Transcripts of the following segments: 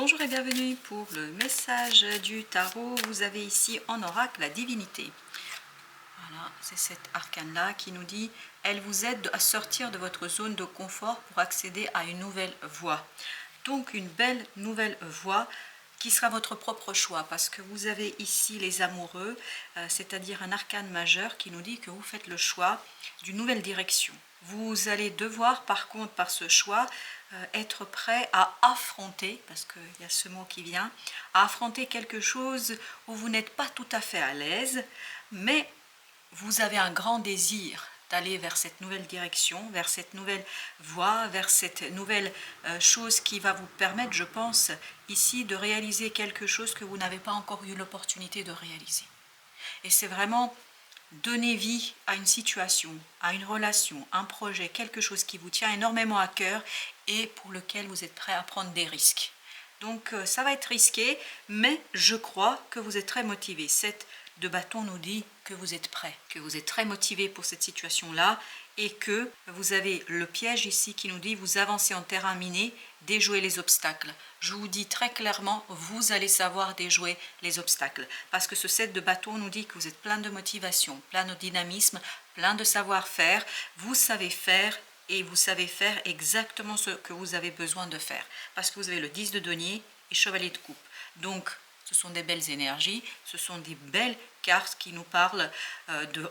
Bonjour et bienvenue pour le message du tarot. Vous avez ici en oracle la divinité. Voilà, c'est cet arcane-là qui nous dit « Elle vous aide à sortir de votre zone de confort pour accéder à une nouvelle voie ». Donc une belle nouvelle voie qui sera votre propre choix parce que vous avez ici les amoureux, c'est-à-dire un arcane majeur qui nous dit que vous faites le choix d'une nouvelle direction. Vous allez devoir par contre par ce choix être prêt à affronter, parce qu'il y a ce mot qui vient, à affronter quelque chose où vous n'êtes pas tout à fait à l'aise, mais vous avez un grand désir d'aller vers cette nouvelle direction, vers cette nouvelle voie, vers cette nouvelle chose qui va vous permettre, je pense, ici de réaliser quelque chose que vous n'avez pas encore eu l'opportunité de réaliser. Et c'est vraiment donner vie à une situation, à une relation, un projet, quelque chose qui vous tient énormément à cœur et pour lequel vous êtes prêt à prendre des risques. Donc ça va être risqué, mais je crois que vous êtes très motivé. Cette de bâton nous dit que vous êtes prêt, que vous êtes très motivé pour cette situation-là et que vous avez le piège ici qui nous dit vous avancez en terrain miné, déjouer les obstacles. Je vous dis très clairement, vous allez savoir déjouer les obstacles parce que ce 7 de bâton nous dit que vous êtes plein de motivation, plein de dynamisme, plein de savoir-faire, vous savez faire et vous savez faire exactement ce que vous avez besoin de faire parce que vous avez le 10 de denier et chevalier de coupe. Donc ce sont des belles énergies, ce sont des belles cartes qui nous parlent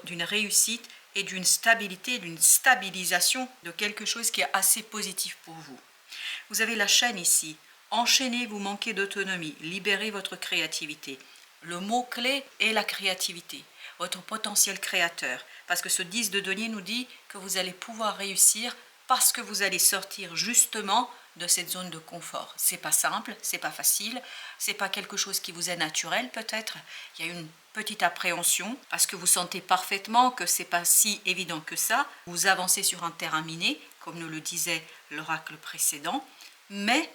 d'une réussite et d'une stabilité, d'une stabilisation de quelque chose qui est assez positif pour vous. Vous avez la chaîne ici. Enchaînez, vous manquez d'autonomie, libérez votre créativité. Le mot-clé est la créativité, votre potentiel créateur. Parce que ce 10 de denier nous dit que vous allez pouvoir réussir parce que vous allez sortir justement de cette zone de confort. C'est pas simple, c'est pas facile, c'est pas quelque chose qui vous est naturel peut-être. Il y a une petite appréhension parce que vous sentez parfaitement que c'est pas si évident que ça. Vous avancez sur un terrain miné, comme nous le disait l'oracle précédent, mais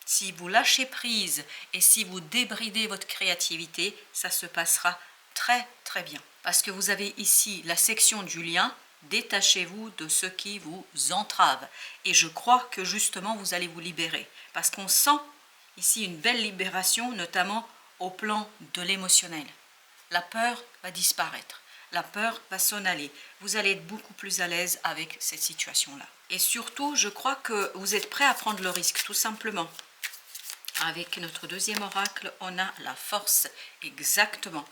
si vous lâchez prise et si vous débridez votre créativité, ça se passera très très bien. Parce que vous avez ici la section du lien. Détachez-vous de ce qui vous entrave. Et je crois que justement vous allez vous libérer. Parce qu'on sent ici une belle libération, notamment au plan de l'émotionnel. La peur va disparaître. La peur va s'en aller. Vous allez être beaucoup plus à l'aise avec cette situation-là. Et surtout, je crois que vous êtes prêt à prendre le risque, tout simplement. Avec notre deuxième oracle, on a la force. Exactement.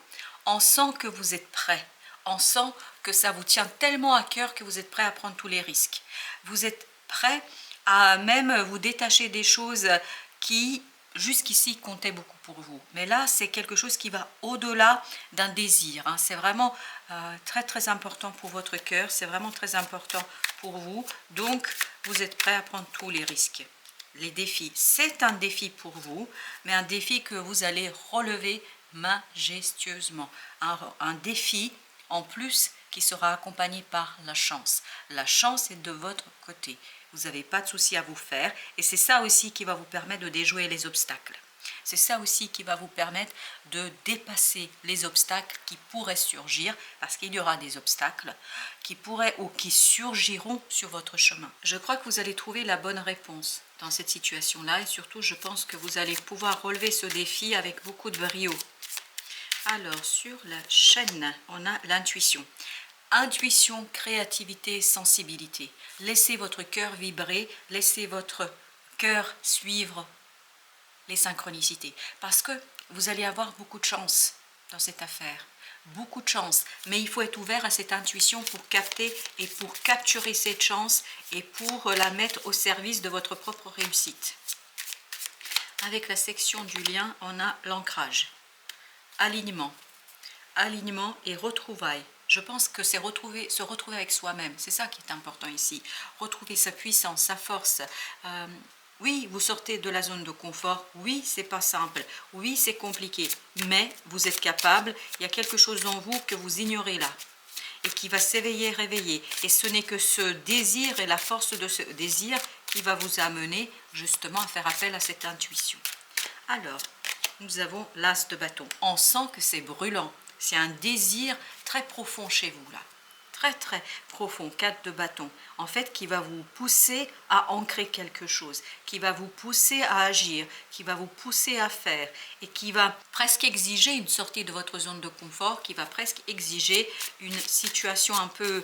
On sent que vous êtes prêt. On sent que ça vous tient tellement à cœur que vous êtes prêt à prendre tous les risques. Vous êtes prêt à même vous détacher des choses qui, jusqu'ici, comptaient beaucoup pour vous. Mais là, c'est quelque chose qui va au-delà d'un désir. C'est vraiment très, très important pour votre cœur. C'est vraiment très important pour vous. Donc, vous êtes prêt à prendre tous les risques. Les défis, c'est un défi pour vous, mais un défi que vous allez relever majestueusement. Un défi en plus qui sera accompagné par la chance. La chance est de votre côté. Vous n'avez pas de souci à vous faire et c'est ça aussi qui va vous permettre de déjouer les obstacles. C'est ça aussi qui va vous permettre de dépasser les obstacles qui pourraient surgir, parce qu'il y aura des obstacles qui pourraient ou qui surgiront sur votre chemin. Je crois que vous allez trouver la bonne réponse dans cette situation-là et surtout je pense que vous allez pouvoir relever ce défi avec beaucoup de brio. Alors, sur la chaîne, on a l'intuition. Intuition, créativité, sensibilité. Laissez votre cœur vibrer, laissez votre cœur suivre les synchronicités. Parce que vous allez avoir beaucoup de chance dans cette affaire. Beaucoup de chance. Mais il faut être ouvert à cette intuition pour capter et pour capturer cette chance et pour la mettre au service de votre propre réussite. Avec la section du lien, on a l'ancrage. Alignement et retrouvailles. Je pense que c'est se retrouver avec soi-même. C'est ça qui est important ici. Retrouver sa puissance, sa force. Oui, vous sortez de la zone de confort. Oui, c'est pas simple. Oui, c'est compliqué. Mais vous êtes capable. Il y a quelque chose en vous que vous ignorez là. Et qui va s'éveiller, réveiller. Et ce n'est que ce désir et la force de ce désir qui va vous amener justement à faire appel à cette intuition. Alors, nous avons l'as de bâton. On sent que c'est brûlant. C'est un désir très profond chez vous là. très très profond, 4 de bâton, en fait qui va vous pousser à ancrer quelque chose, qui va vous pousser à agir, qui va vous pousser à faire et qui va presque exiger une sortie de votre zone de confort, qui va presque exiger une situation un peu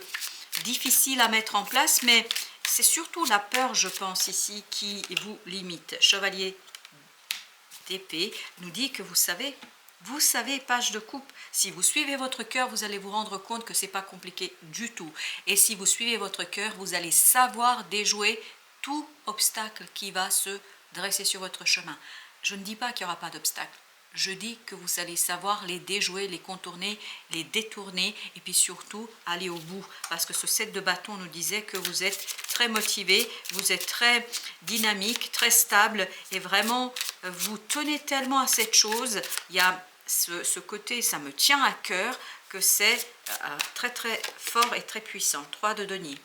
difficile à mettre en place, mais c'est surtout la peur, je pense ici, qui vous limite. Chevalier d'épée nous dit que vous savez, page de coupe, si vous suivez votre cœur, vous allez vous rendre compte que c'est pas compliqué du tout. Et si vous suivez votre cœur, vous allez savoir déjouer tout obstacle qui va se dresser sur votre chemin. Je ne dis pas qu'il n'y aura pas d'obstacle. Je dis que vous allez savoir les déjouer, les contourner, les détourner et puis surtout aller au bout. Parce que ce 7 de bâton nous disait que vous êtes très motivé, vous êtes très dynamique, très stable et vraiment vous tenez tellement à cette chose. Il y a ce côté, ça me tient à cœur, que c'est très très fort et très puissant. 3 de denier.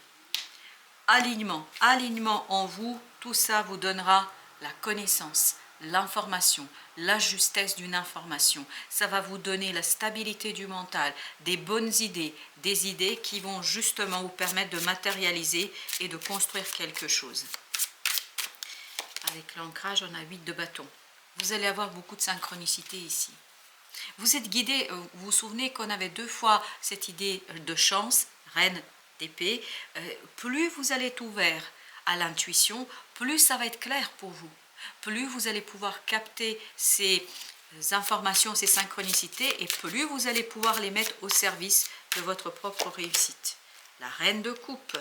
Alignement en vous, tout ça vous donnera la connaissance, l'information, la justesse d'une information. Ça va vous donner la stabilité du mental, des bonnes idées, des idées qui vont justement vous permettre de matérialiser et de construire quelque chose. Avec l'ancrage, on a 8 de bâton. Vous allez avoir beaucoup de synchronicité ici. Vous êtes guidé, vous vous souvenez qu'on avait 2 fois cette idée de chance, reine d'épée. Plus vous allez être ouvert à l'intuition, plus ça va être clair pour vous. Plus vous allez pouvoir capter ces informations, ces synchronicités, et plus vous allez pouvoir les mettre au service de votre propre réussite. La reine de coupe,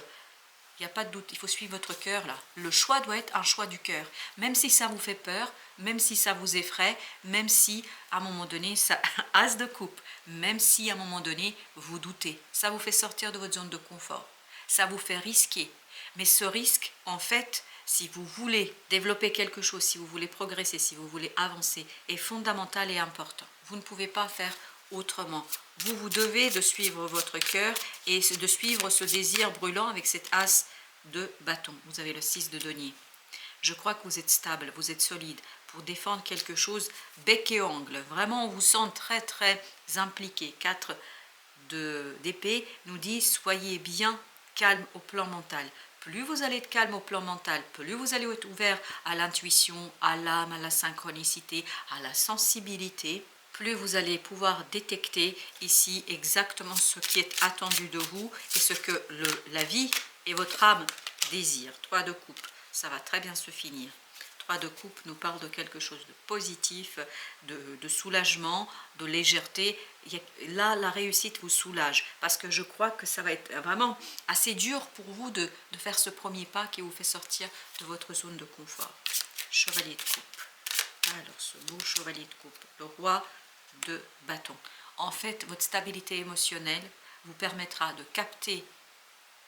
il n'y a pas de doute, il faut suivre votre cœur là. Le choix doit être un choix du cœur. Même si ça vous fait peur, même si ça vous effraie, même si à un moment donné, ça as de coupe, même si à un moment donné, vous doutez. Ça vous fait sortir de votre zone de confort. Ça vous fait risquer. Mais ce risque, en fait, si vous voulez développer quelque chose, si vous voulez progresser, si vous voulez avancer, est fondamental et important. Vous ne pouvez pas faire autrement. Vous devez de suivre votre cœur et de suivre ce désir brûlant avec cet as de bâton. Vous avez le 6 de denier. Je crois que vous êtes stable, vous êtes solide pour défendre quelque chose bec et ongle. Vraiment, on vous sent très très impliqué. 4 d'épée nous dit soyez bien calme au plan mental. Plus vous allez être calme au plan mental, plus vous allez être ouvert à l'intuition, à l'âme, à la synchronicité, à la sensibilité, plus vous allez pouvoir détecter ici exactement ce qui est attendu de vous et ce que la vie et votre âme désirent. 3 de coupe, ça va très bien se finir. 3 de coupe nous parle de quelque chose de positif, de soulagement, de légèreté. Là, la réussite vous soulage parce que je crois que ça va être vraiment assez dur pour vous de faire ce premier pas qui vous fait sortir de votre zone de confort. Chevalier de coupe. Alors, ce beau chevalier de coupe, le roi de bâton. En fait, votre stabilité émotionnelle vous permettra de capter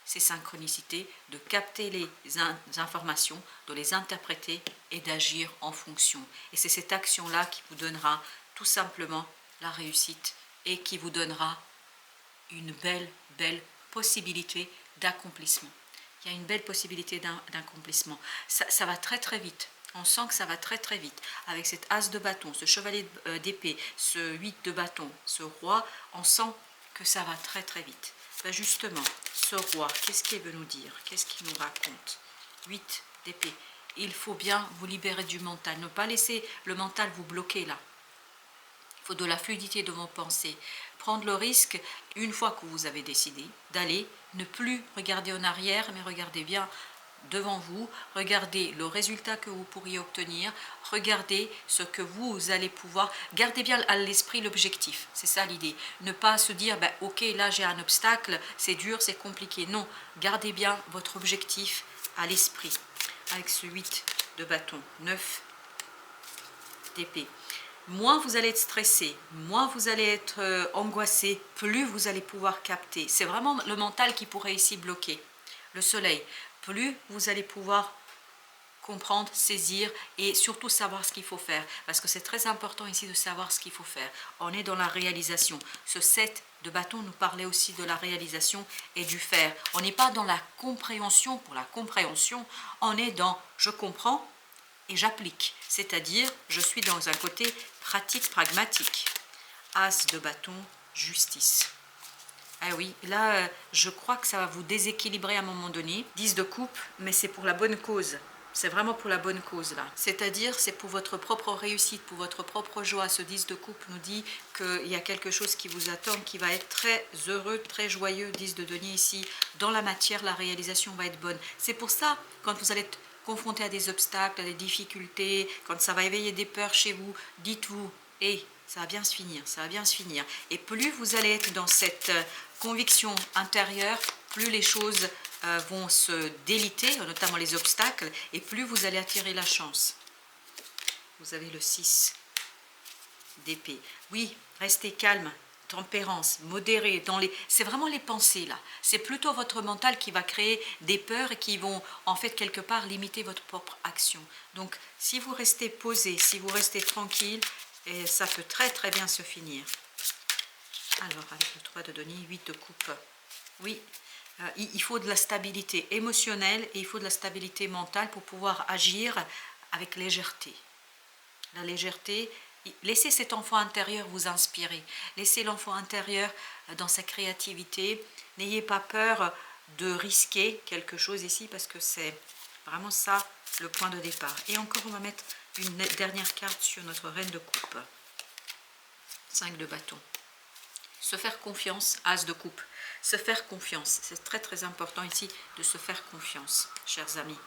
ces synchronicités, de capter les informations, de les interpréter et d'agir en fonction. Et c'est cette action-là qui vous donnera tout simplement la réussite et qui vous donnera une belle possibilité d'accomplissement. Il y a une belle possibilité d'accomplissement. Ça va très très vite. On sent que ça va très très vite. Avec cet as de bâton, ce chevalier d'épée, ce 8 de bâton, ce roi, on sent que ça va très très vite. Ben justement, ce roi, qu'est-ce qu'il veut nous dire? Qu'est-ce qu'il nous raconte? 8 d'épée. Il faut bien vous libérer du mental. Ne pas laisser le mental vous bloquer là. Il faut de la fluidité de vos pensées. Prendre le risque, une fois que vous avez décidé d'aller, ne plus regarder en arrière, mais regardez bien devant vous, regardez le résultat que vous pourriez obtenir, regardez ce que vous allez pouvoir, gardez bien à l'esprit l'objectif, c'est ça l'idée, ne pas se dire ben, ok là j'ai un obstacle, c'est dur, c'est compliqué, non, gardez bien votre objectif à l'esprit, avec ce 8 de bâton, 9 d'épée. Moins vous allez être stressé, moins vous allez être angoissé, plus vous allez pouvoir capter, c'est vraiment le mental qui pourrait ici bloquer, le soleil, plus vous allez pouvoir comprendre, saisir et surtout savoir ce qu'il faut faire. Parce que c'est très important ici de savoir ce qu'il faut faire. On est dans la réalisation. Ce 7 de bâton nous parlait aussi de la réalisation et du faire. On n'est pas dans la compréhension pour la compréhension. On est dans je comprends et j'applique. C'est-à-dire je suis dans un côté pratique, pragmatique. As de bâton, justice. Ah oui, là, je crois que ça va vous déséquilibrer à un moment donné. 10 de coupe, mais c'est pour la bonne cause. C'est vraiment pour la bonne cause là. C'est-à-dire, c'est pour votre propre réussite, pour votre propre joie. Ce 10 de coupe nous dit qu'il y a quelque chose qui vous attend, qui va être très heureux, très joyeux. 10 de denier ici, dans la matière, la réalisation va être bonne. C'est pour ça, quand vous allez être confronté à des obstacles, à des difficultés, quand ça va éveiller des peurs chez vous, dites-vous, hé, ça va bien se finir, ça va bien se finir. Et plus vous allez être dans cette conviction intérieure, plus les choses vont se déliter, notamment les obstacles, et plus vous allez attirer la chance. Vous avez le 6 d'épée. Oui, restez calme, tempérance, modéré. C'est vraiment les pensées là. C'est plutôt votre mental qui va créer des peurs et qui vont en fait quelque part limiter votre propre action. Donc si vous restez posé, si vous restez tranquille, et ça peut très très bien se finir. Alors avec le 3 de denier, 8 de coupe. Oui, il faut de la stabilité émotionnelle et il faut de la stabilité mentale pour pouvoir agir avec légèreté. La légèreté, laissez cet enfant intérieur vous inspirer. Laissez l'enfant intérieur dans sa créativité. N'ayez pas peur de risquer quelque chose ici parce que c'est vraiment ça le point de départ. Et encore, on va mettre une dernière carte sur notre reine de coupe. 5 de bâton. Se faire confiance, as de coupe. Se faire confiance, c'est très très important ici de se faire confiance, chers amis.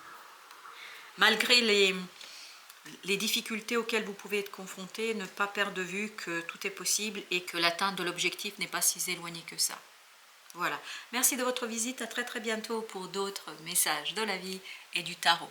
Malgré les difficultés auxquelles vous pouvez être confrontés, ne pas perdre de vue que tout est possible et que l'atteinte de l'objectif n'est pas si éloignée que ça. Voilà, merci de votre visite, à très très bientôt pour d'autres messages de la vie et du tarot.